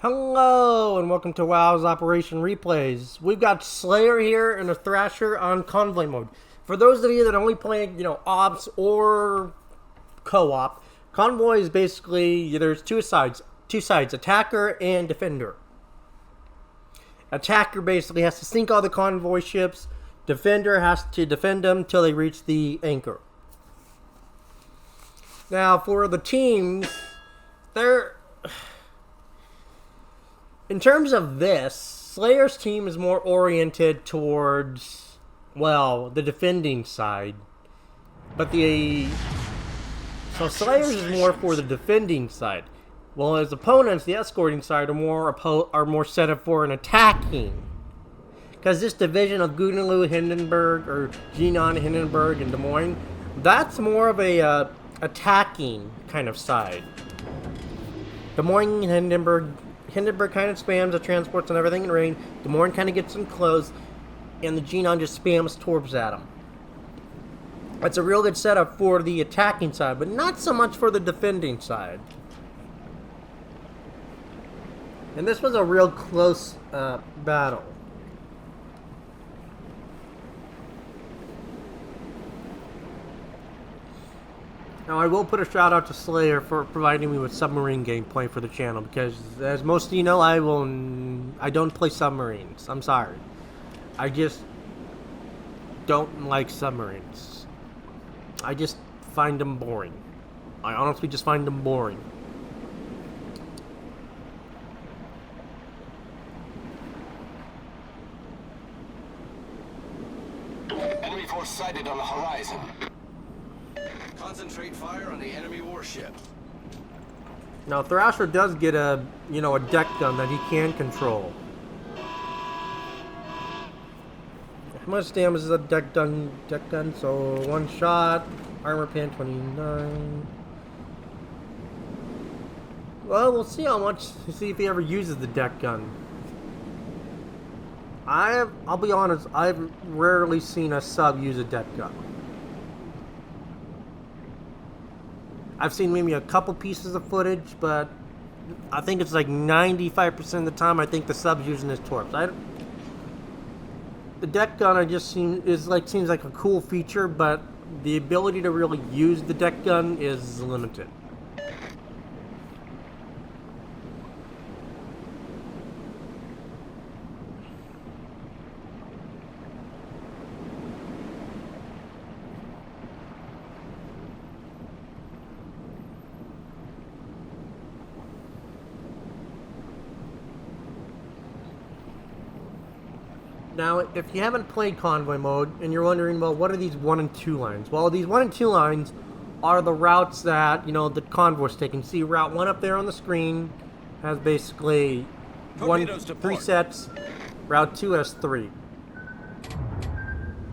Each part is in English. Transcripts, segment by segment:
Hello and welcome to WoW's Operation Replays. We've got Slayer here and a Thrasher on Convoy Mode. For those of you that only play, ops or co-op, Convoy is basically, there's two sides, attacker and defender. Attacker basically has to sink all the convoy ships. Defender has to defend them till they reach the anchor. Now for the teams, in terms of this, Slayer's team is more oriented towards, well, the defending side. But so Slayer's is more for the defending side. While his opponents, the escorting side, are more set up for an attacking. Because this division of Gudelu, Hindenburg, or Jinan, Hindenburg, and Des Moines, that's more of a attacking kind of side. Des Moines and Hindenburg kind of spams the transports and everything in rain. Des Moines kind of gets them close, and the Jinan just spams torps at them. That's a real good setup for the attacking side, but not so much for the defending side. And this was a real close battle. Now, I will put a shout out to Slayer for providing me with submarine gameplay for the channel, because as most of you know, I don't play submarines. I'm sorry. I just don't like submarines. I just find them boring. I honestly just find them boring. Enemy force sighted on the horizon. Concentrate fire on the enemy warship. Now Thrasher does get a deck gun that he can control. How much damage is a deck gun? So one shot, armor pen 29. Well, we'll see how much. See if he ever uses the deck gun. I'll be honest, I've rarely seen a sub use a deck gun. I've seen maybe a couple pieces of footage, but I think it's like 95% of the time I think the sub's using his torps. The deck gun seems like a cool feature, but the ability to really use the deck gun is limited. Now, if you haven't played Convoy Mode, and you're wondering, well, what are these 1 and 2 lines? Well, these 1 and 2 lines are the routes that, the convoy's taking. See, Route 1 up there on the screen has basically three sets. Route 2 has 3.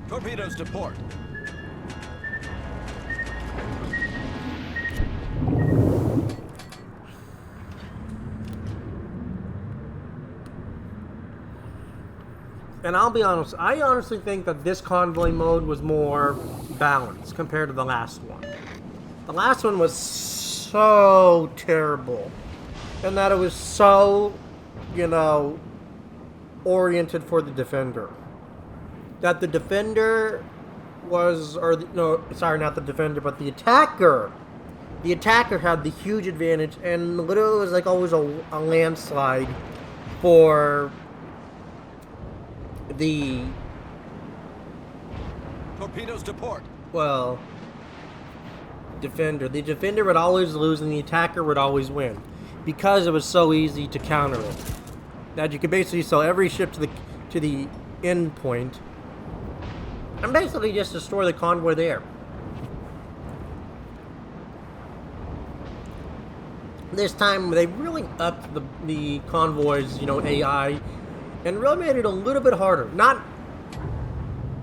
Torpedoes to port. And I'll be honest, I honestly think that this Convoy Mode was more balanced compared to the last one. The last one was so terrible. And that it was so, oriented for the defender. That the defender was, not the defender, but the attacker. The attacker had the huge advantage, and literally it was like always a landslide for the Torpedoes to port. Well, defender. The defender would always lose and the attacker would always win, because it was so easy to counter it. That you could basically sell every ship to the end point and basically just destroy the convoy there. This time they really upped the convoy's AI. And really made it a little bit harder. Not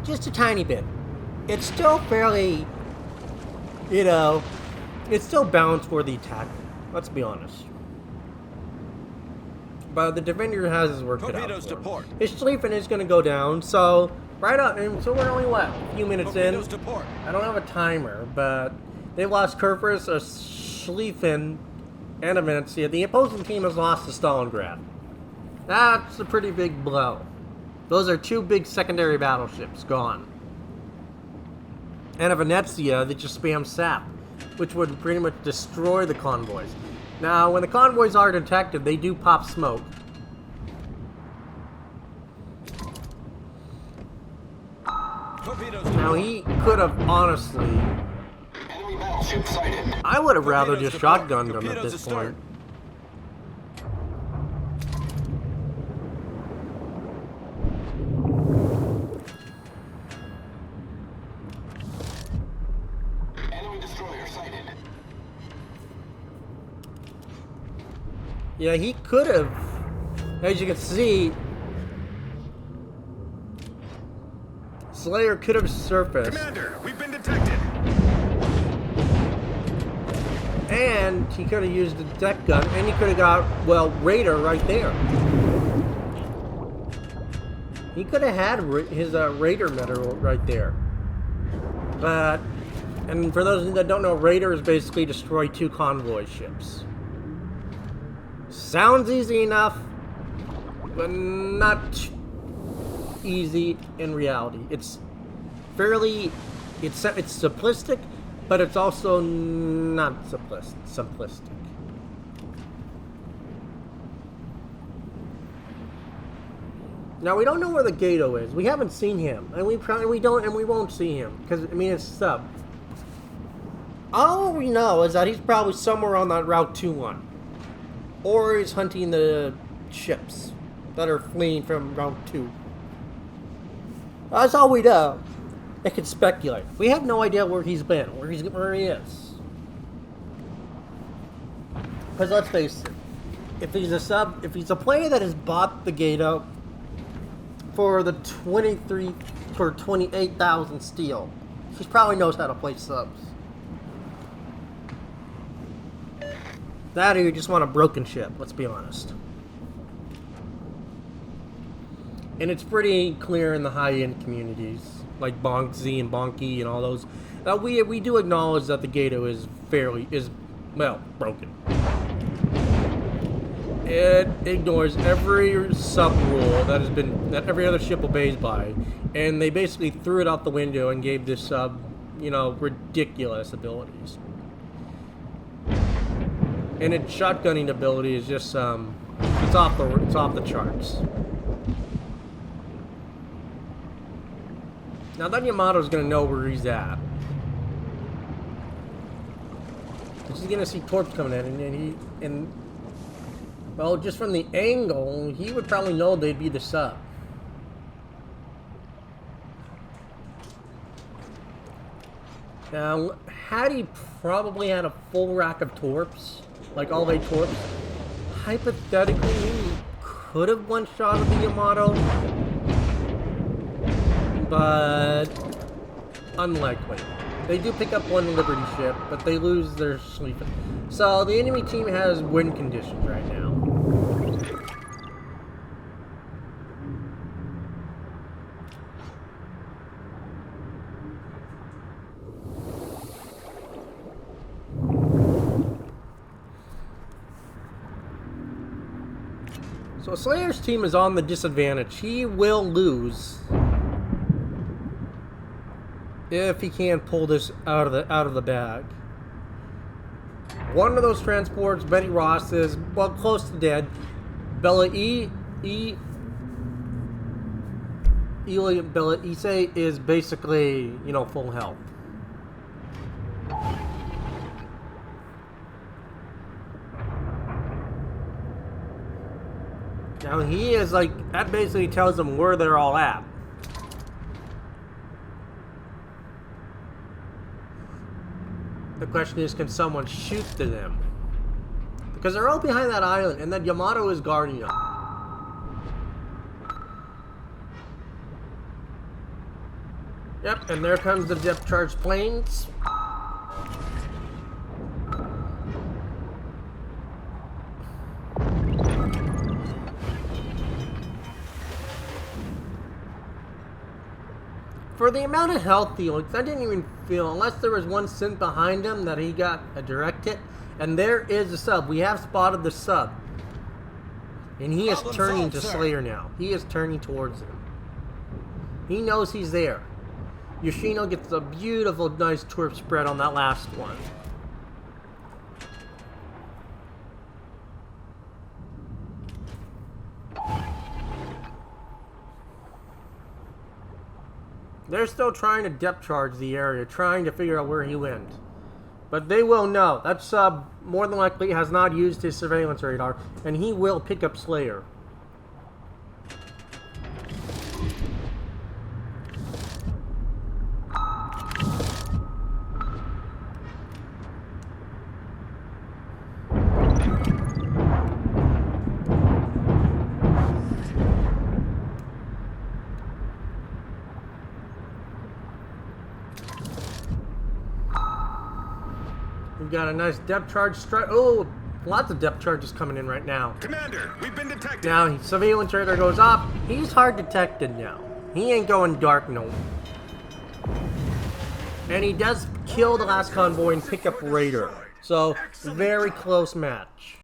just a tiny bit. It's still fairly, it's still balanced for the attack. Let's be honest. But the defender has his work cut out. Torpedoes to port. His Schlieffen is going to go down. So, right up. And so we're only, a few minutes Torpedoes in. To port. I don't have a timer, but they lost Kurfürst, a Schlieffen, and events, yeah, the opposing team has lost to Stalingrad. That's a pretty big blow. Those are 2 big secondary battleships gone. And a Venezia that just spams sap, which would pretty much destroy the convoys. Now, when the convoys are detected, they do pop smoke. Torpedoes Now, he could have honestly... Enemy battleship sighted. I would have rather Torpedoes just to port. shotgunned him at Torpedoes this to start. point. Enemy destroyer sighted. Yeah, he could have. As you can see, Slayer could have surfaced. Commander, we've been detected. And he could have used the deck gun, and he could have got, well, Raider right there. He could have had his Raider medal right there. But, and for those that don't know, Raiders basically destroy 2 convoy ships. Sounds easy enough, but not easy in reality. It's fairly, it's simplistic, but it's also not simplistic. Now we don't know where the Gato is. We haven't seen him, and we won't see him because I mean it's sub. All we know is that he's probably somewhere on that Route 2-1, or he's hunting the ships that are fleeing from Route 2. That's all we know. It can speculate. We have no idea where he's been, where he is. Because let's face it, if he's a player that has bought the Gato for the 28,000 steel, he probably knows how to play subs. That or you just want a broken ship, let's be honest. And it's pretty clear in the high-end communities, like Bonk-Z and Bonky and all those. We do acknowledge that the Gato is broken. It ignores every sub-rule that every other ship obeys by, and they basically threw it out the window and gave this sub, ridiculous abilities. And its shotgunning ability is just it's off the charts. Now that Yamato's gonna know where he's at. He's gonna see Torps coming in, and well, just from the angle, he would probably know they'd be the sub. Now, had he probably had a full rack of Torps, like all 8 Torps, hypothetically, he could have one-shotted the Yamato, but unlikely. They do pick up 1 Liberty ship, but they lose their sleeping. So the enemy team has win conditions right now. So Slayer's team is on the disadvantage. He will lose if he can't pull this out of the bag. One of those transports, Betty Ross, is close to dead. Bella Ise is basically full health. Now he is that basically tells them where they're all at. The question is, can someone shoot to them? Because they're all behind that island, and that Yamato is guarding them. Yep, and there comes the depth charge planes. For the amount of health he looks, I didn't even feel, unless there was one synth behind him that he got a direct hit, And there is a sub. We have spotted the sub. And he is Problem turning solved, to sir. Slayer now. He is turning towards him. He knows he's there. Yoshino gets a beautiful, nice twerp spread on that last one. They're still trying to depth charge the area, trying to figure out where he went. But they will know. That sub more than likely has not used his surveillance radar, and he will pick up Slayer. We've got a nice depth charge strike. Oh, lots of depth charges coming in right now. Commander, we've been detected. Now, surveillance radar goes up. He's hard detected now. He ain't going dark no more. And he does kill the last convoy and pick up Raider. So, very close match.